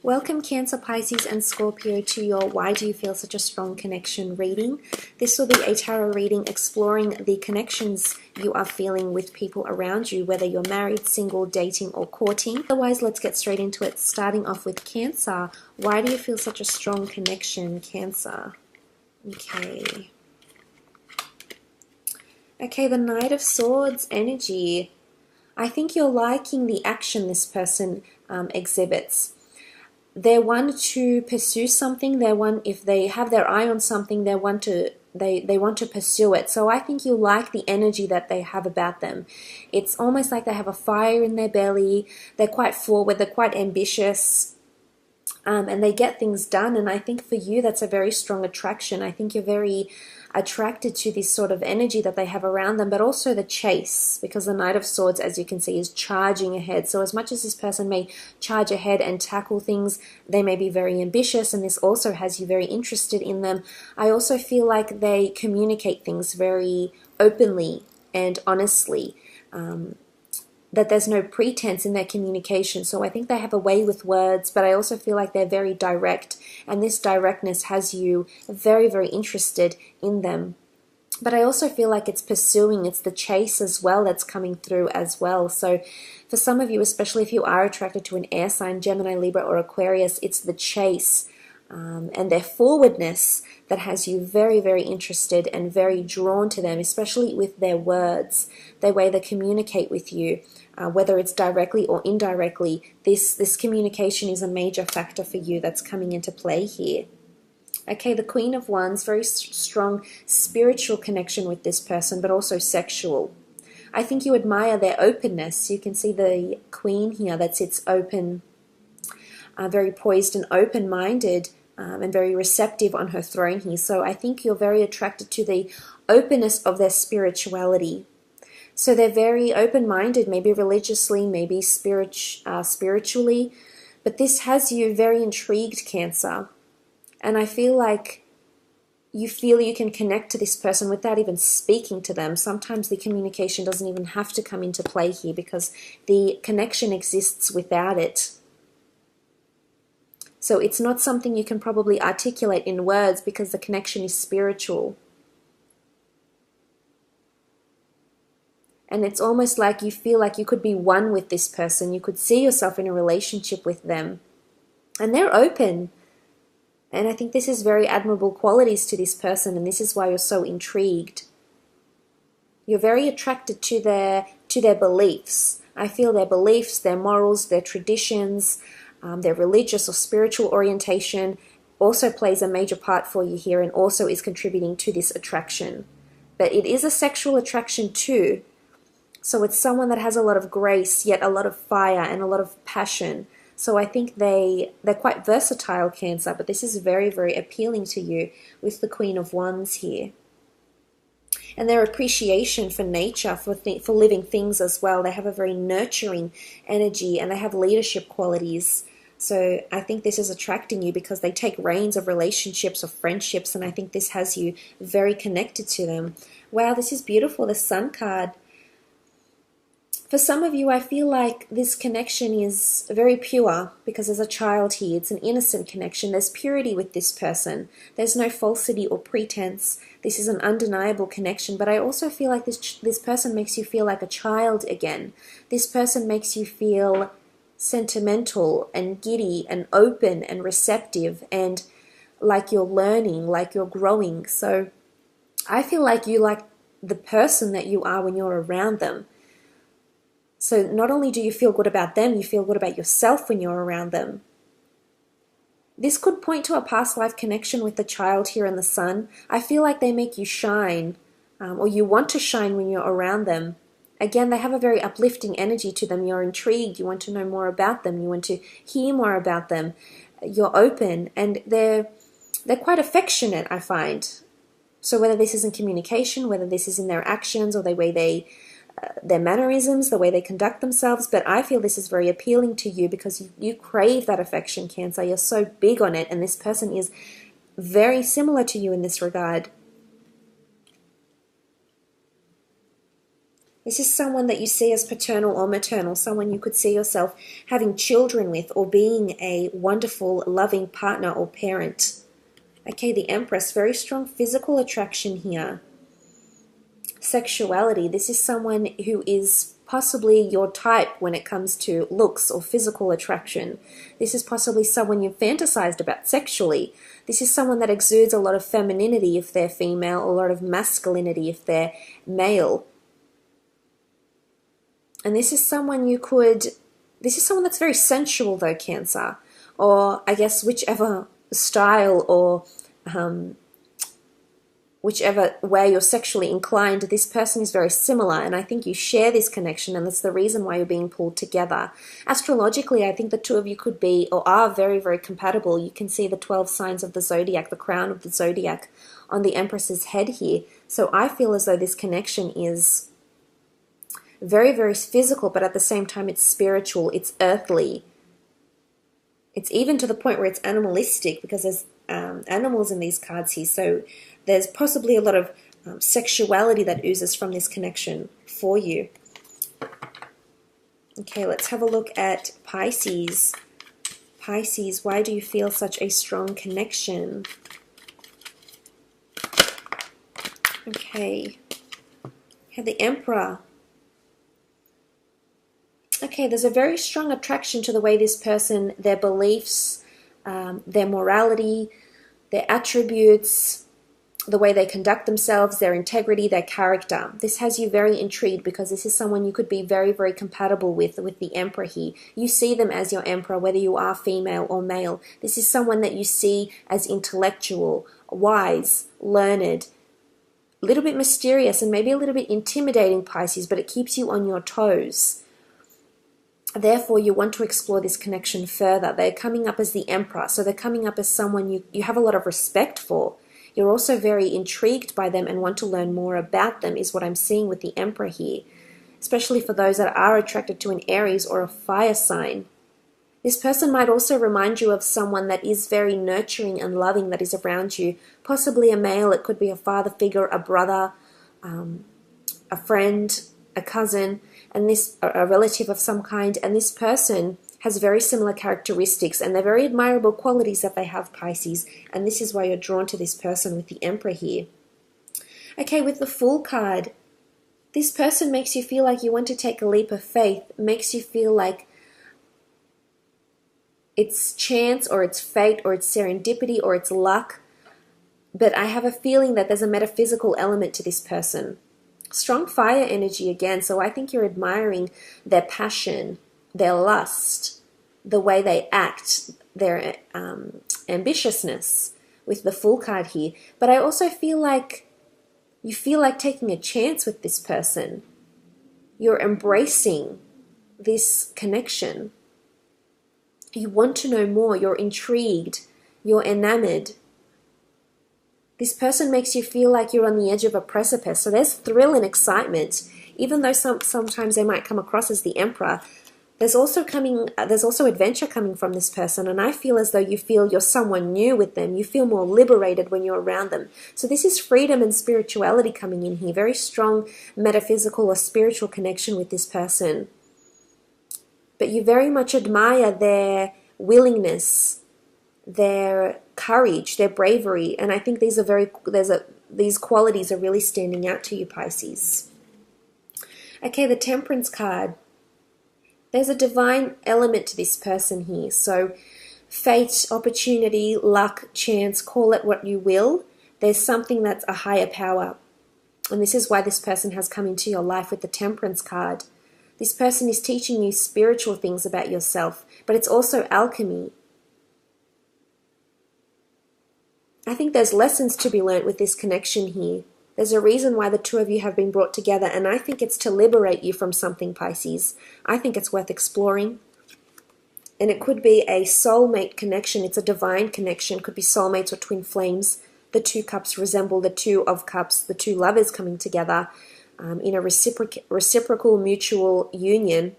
Welcome Cancer, Pisces and Scorpio to your Why Do You Feel Such a Strong Connection reading. This will be a tarot reading exploring the connections you are feeling with people around you, whether you're married, single, dating or courting. Otherwise, let's get straight into it, starting off with Cancer. Why do you feel such a strong connection, Cancer? Okay, the Knight of Swords energy. I think you're liking the action this person exhibits. They're one to pursue something. They're one, if they have their eye on something, they want to pursue it. So I think you like the energy that they have about them. It's almost like they have a fire in their belly. They're quite forward. They're quite ambitious. And they get things done. And I think for you, that's a very strong attraction. I think you're very attracted to this sort of energy that they have around them, but also the chase, because the Knight of Swords, as you can see, is charging ahead. So as much as this person may charge ahead and tackle things, they may be very ambitious, and this also has you very interested in them. I also feel like they communicate things very openly and honestly. That there's no pretense in their communication. So I think they have a way with words, but I also feel like they're very direct, and this directness has you very, very interested in them. But I also feel like it's pursuing, it's the chase as well that's coming through as well. So for some of you, especially if you are attracted to an air sign, Gemini, Libra or Aquarius, it's the chase and their forwardness that has you very, very interested and very drawn to them, especially with their words, the way they communicate with you. Whether it's directly or indirectly, this communication is a major factor for you that's coming into play here. Okay, the Queen of Wands, very strong spiritual connection with this person, but also sexual. I think you admire their openness. You can see the Queen here that sits open, very poised and open-minded, and very receptive on her throne here. So I think you're very attracted to the openness of their spirituality. So they're very open-minded, maybe religiously, maybe spiritually, but this has you very intrigued, Cancer. And I feel like you feel you can connect to this person without even speaking to them. Sometimes the communication doesn't even have to come into play here because the connection exists without it. So it's not something you can probably articulate in words because the connection is spiritual. And it's almost like you feel like you could be one with this person. You could see yourself in a relationship with them. And they're open. And I think this is very admirable qualities to this person, and this is why you're so intrigued. You're very attracted to their beliefs. I feel their beliefs, their morals, their traditions, their religious or spiritual orientation also plays a major part for you here and also is contributing to this attraction. But it is a sexual attraction too. So it's someone that has a lot of grace, yet a lot of fire and a lot of passion. So I think they're quite versatile, Cancer, but this is very, very appealing to you with the Queen of Wands here. And their appreciation for nature, for living things as well. They have a very nurturing energy and they have leadership qualities. So I think this is attracting you because they take reins of relationships or friendships, and I think this has you very connected to them. Wow, this is beautiful, the Sun card. For some of you, I feel like this connection is very pure because there's a child here. It's an innocent connection. There's purity with this person. There's no falsity or pretense. This is an undeniable connection. But I also feel like this person makes you feel like a child again. This person makes you feel sentimental and giddy and open and receptive and like you're learning, like you're growing. So I feel like you like the person that you are when you're around them. So not only do you feel good about them, you feel good about yourself when you're around them. This could point to a past life connection with the child here in the Sun. I feel like they make you shine, or you want to shine when you're around them. Again, they have a very uplifting energy to them. You're intrigued. You want to know more about them. You want to hear more about them. You're open, and they're quite affectionate, I find. So whether this is in communication, whether this is in their actions or the way their mannerisms, the way they conduct themselves, but I feel this is very appealing to you because you crave that affection, Cancer. You're so big on it, and this person is very similar to you in this regard. This is someone that you see as paternal or maternal, someone you could see yourself having children with or being a wonderful, loving partner or parent. Okay, the Empress, very strong physical attraction here. Sexuality, this is someone who is possibly your type when it comes to looks or physical attraction. This is possibly someone you've fantasized about sexually. This is someone that exudes a lot of femininity if they're female, a lot of masculinity if they're male. And this is someone this is someone that's very sensual though, Cancer. Or I guess whichever style or whichever way you're sexually inclined, this person is very similar, and I think you share this connection, and that's the reason why you're being pulled together. Astrologically, I think the two of you could be or are very, very compatible. You can see the 12 signs of the zodiac, the crown of the zodiac on the Empress's head here. So I feel as though this connection is very, very physical, but at the same time it's spiritual, it's earthly. It's even to the point where it's animalistic, because there's animals in these cards here. So there's possibly a lot of sexuality that oozes from this connection for you. Okay, let's have a look at Pisces. Pisces, why do you feel such a strong connection? Okay, have the Emperor. Okay, there's a very strong attraction to the way this person, their beliefs, their morality, their attributes, the way they conduct themselves, their integrity, their character. This has you very intrigued because this is someone you could be very, very compatible with the Emperor here. You see them as your Emperor, whether you are female or male. This is someone that you see as intellectual, wise, learned, a little bit mysterious, and maybe a little bit intimidating, Pisces, but it keeps you on your toes. Therefore, you want to explore this connection further. They're coming up as the Emperor, so they're coming up as someone you have a lot of respect for. You're also very intrigued by them and want to learn more about them, is what I'm seeing with the Emperor here, especially for those that are attracted to an Aries or a fire sign. This person might also remind you of someone that is very nurturing and loving that is around you, possibly a male. It could be a father figure, a brother, a friend, a cousin, and a relative of some kind, and this person has very similar characteristics, and they're very admirable qualities that they have, Pisces, and this is why you're drawn to this person with the Emperor here. Okay, with the Fool card, this person makes you feel like you want to take a leap of faith, makes you feel like it's chance or it's fate or it's serendipity or it's luck, but I have a feeling that there's a metaphysical element to this person. Strong fire energy again, so I think you're admiring their passion, their lust, the way they act, their ambitiousness with the Fool card here. But I also feel like you feel like taking a chance with this person. You're embracing this connection. You want to know more. You're intrigued. You're enamored. This person makes you feel like you're on the edge of a precipice. So there's thrill and excitement. Even though sometimes they might come across as the Emperor, there's also adventure coming from this person, and I feel as though you feel you're someone new with them. You feel more liberated when you're around them. So this is freedom and spirituality coming in here. Very strong metaphysical or spiritual connection with this person. But you very much admire their willingness, their courage, their bravery, and I think these qualities are really standing out to you, Pisces. Okay, the Temperance card. There's a divine element to this person here. So fate, opportunity, luck, chance, call it what you will. There's something that's a higher power. And this is why this person has come into your life with the Temperance card. This person is teaching you spiritual things about yourself, but it's also alchemy. I think there's lessons to be learnt with this connection here. There's a reason why the two of you have been brought together, and I think it's to liberate you from something, Pisces. I think it's worth exploring. And it could be a soulmate connection. It's a divine connection. It could be soulmates or twin flames. The two cups resemble the two of cups, the two lovers coming together in a reciprocal mutual union.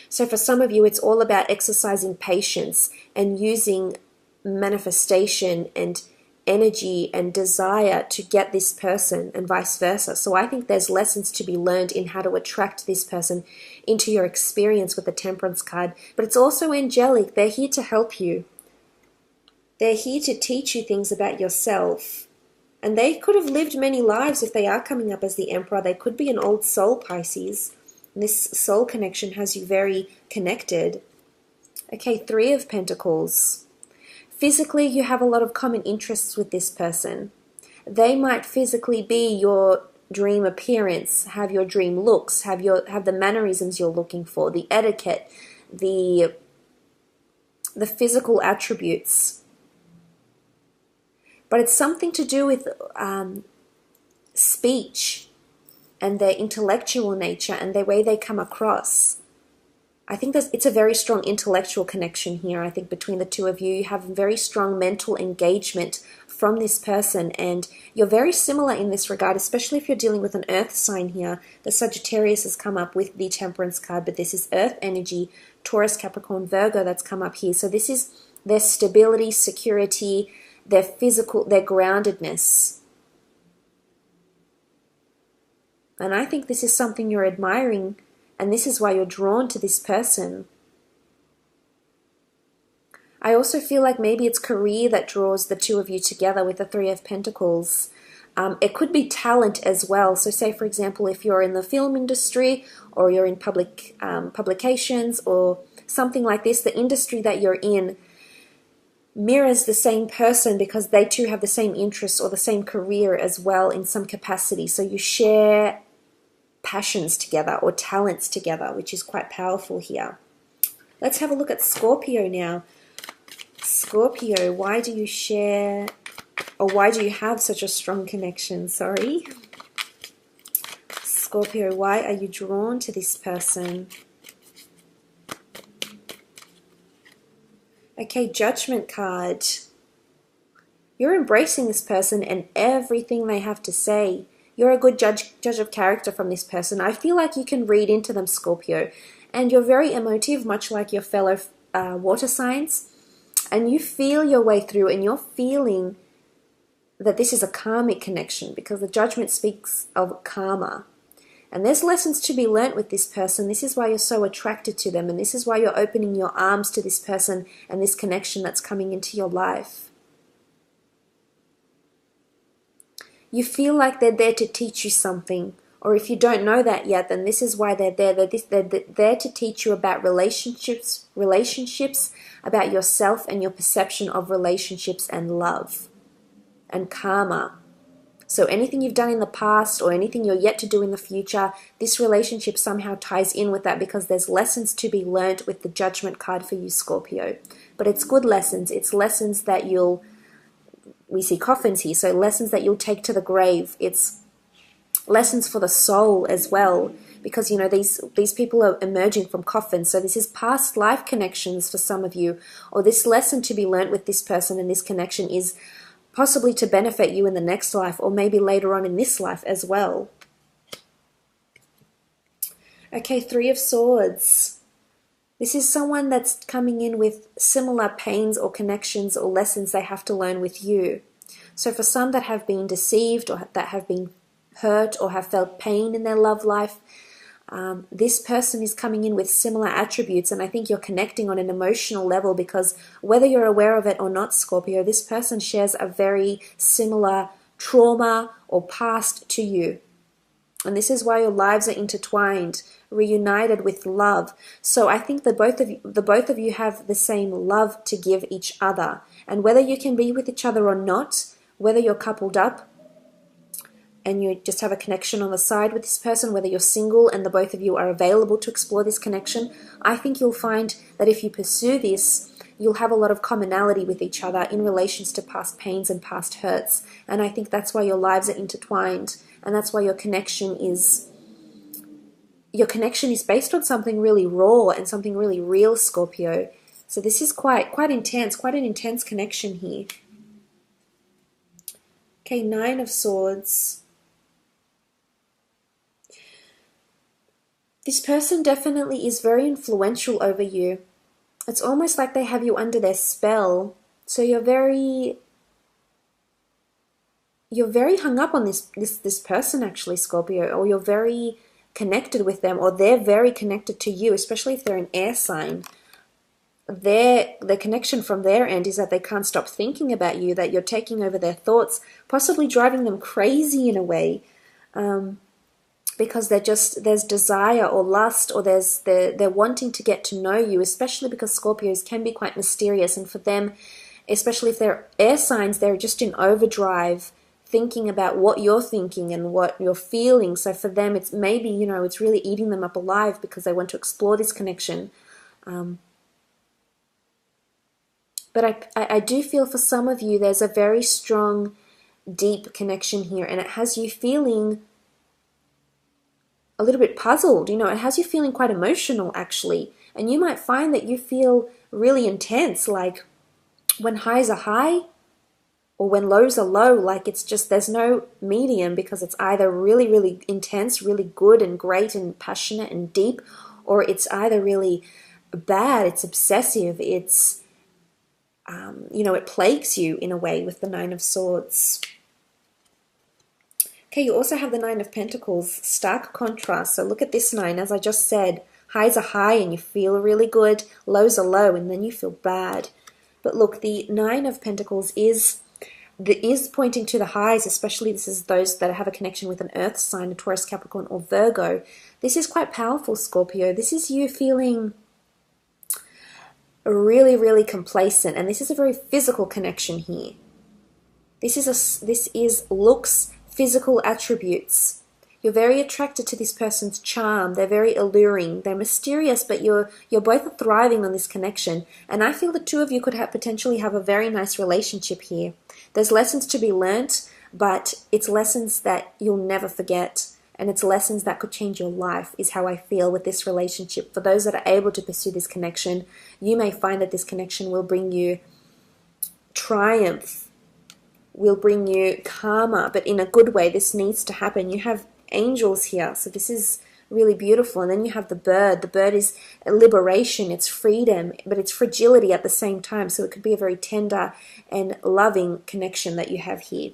So for some of you, it's all about exercising patience and using manifestation and energy and desire to get this person and vice versa. So I think there's lessons to be learned in how to attract this person into your experience with the Temperance card. But it's also angelic. They're here to help you. They're here to teach you things about yourself. And they could have lived many lives if they are coming up as the Emperor. They could be an old soul, Pisces. And this soul connection has you very connected. Okay, 3 of Pentacles. Physically, you have a lot of common interests with this person. They might physically be your dream appearance, have your dream looks, have the mannerisms you're looking for, the etiquette, the physical attributes. But it's something to do with speech and their intellectual nature and the way they come across. I think it's a very strong intellectual connection here. I think between the two of you, you have very strong mental engagement from this person, and you're very similar in this regard, especially if you're dealing with an earth sign here. The Sagittarius has come up with the Temperance card, but this is earth energy, Taurus, Capricorn, Virgo that's come up here. So this is their stability, security, their physical, their groundedness. And I think this is something you're admiring, and this is why you're drawn to this person. I also feel like maybe it's career that draws the two of you together with the 3 of Pentacles. It could be talent as well. So say, for example, if you're in the film industry or you're in public publications or something like this, the industry that you're in mirrors the same person because they too have the same interests or the same career as well in some capacity. So you share passions together or talents together, which is quite powerful here. Let's have a look at Scorpio now. Scorpio, why do you share, or why do you have such a strong connection? Sorry. Scorpio, why are you drawn to this person? Okay, Judgment card. You're embracing this person and everything they have to say. You're a good judge of character from this person. I feel like you can read into them, Scorpio. And you're very emotive, much like your fellow water signs. And you feel your way through, and you're feeling that this is a karmic connection because the Judgment speaks of karma. And there's lessons to be learnt with this person. This is why you're so attracted to them, and this is why you're opening your arms to this person and this connection that's coming into your life. You feel like they're there to teach you something, or if you don't know that yet, then this is why they're there. They're there to teach you about relationships, about yourself and your perception of relationships and love and karma. So anything you've done in the past or anything you're yet to do in the future, this relationship somehow ties in with that because there's lessons to be learnt with the Judgment card for you, Scorpio. But it's good lessons. It's lessons that we see coffins here, so lessons that you'll take to the grave. It's lessons for the soul as well, because, you know, these people are emerging from coffins. So this is past life connections for some of you, or this lesson to be learnt with this person and this connection is possibly to benefit you in the next life or maybe later on in this life as well. Okay, 3 of Swords. This is someone that's coming in with similar pains or connections or lessons they have to learn with you. So for some that have been deceived or that have been hurt or have felt pain in their love life, this person is coming in with similar attributes, and I think you're connecting on an emotional level because whether you're aware of it or not, Scorpio, this person shares a very similar trauma or past to you. And this is why your lives are intertwined, reunited with love. So I think the both of you have the same love to give each other. And whether you can be with each other or not, whether you're coupled up and you just have a connection on the side with this person, whether you're single and the both of you are available to explore this connection, I think you'll find that if you pursue this, you'll have a lot of commonality with each other in relations to past pains and past hurts. And I think that's why your lives are intertwined, and that's why your connection is based on something really raw and something really real, Scorpio. So this is quite intense, quite an intense connection here. Okay, 9 of Swords. This person definitely is very influential over you. It's almost like they have you under their spell. So you're very you're very hung up on this person actually, Scorpio, or you're very connected with them, or they're very connected to you, especially if they're an air sign. The connection from their end is that they can't stop thinking about you, that you're taking over their thoughts, possibly driving them crazy in a way, because there's desire or lust, or they're wanting to get to know you, especially because Scorpios can be quite mysterious, and for them, especially if they're air signs, they're just in overdrive, thinking about what you're thinking and what you're feeling. So for them, it's maybe, it's really eating them up alive because they want to explore this connection. But I do feel for some of you, there's a very strong, deep connection here, and it has you feeling a little bit puzzled. It has you feeling quite emotional, actually. And you might find that you feel really intense, like when highs are high or when lows are low, like it's just, there's no medium, because it's either really, really intense, really good and great and passionate and deep, or it's either really bad, it's obsessive, it's it plagues you in a way with the Nine of Swords. Okay, you also have the Nine of Pentacles, stark contrast. So look at this nine, as I just said, highs are high and you feel really good, lows are low and then you feel bad. But look, the Nine of Pentacles is pointing to the highs, especially this is those that have a connection with an earth sign, a Taurus, Capricorn, or Virgo. This is quite powerful, Scorpio. This is you feeling really, really complacent, and this is a very physical connection here. This is looks, physical attributes. You're very attracted to this person's charm. They're very alluring. They're mysterious, but you're both thriving on this connection. And I feel the two of you could potentially have a very nice relationship here. There's lessons to be learnt, but it's lessons that you'll never forget. And it's lessons that could change your life, is how I feel with this relationship. For those that are able to pursue this connection, you may find that this connection will bring you triumph, will bring you karma, but in a good way. This needs to happen. You have angels here, so this is really beautiful. And then you have the bird. The bird is liberation, it's freedom, but it's fragility at the same time. So it could be a very tender and loving connection that you have here.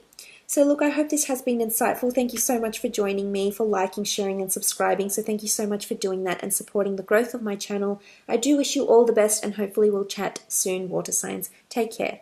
So look, I hope this has been insightful. Thank you so much for joining me, for liking, sharing, and subscribing. So thank you so much for doing that and supporting the growth of my channel. I do wish you all the best, and hopefully we'll chat soon, water signs. Take care.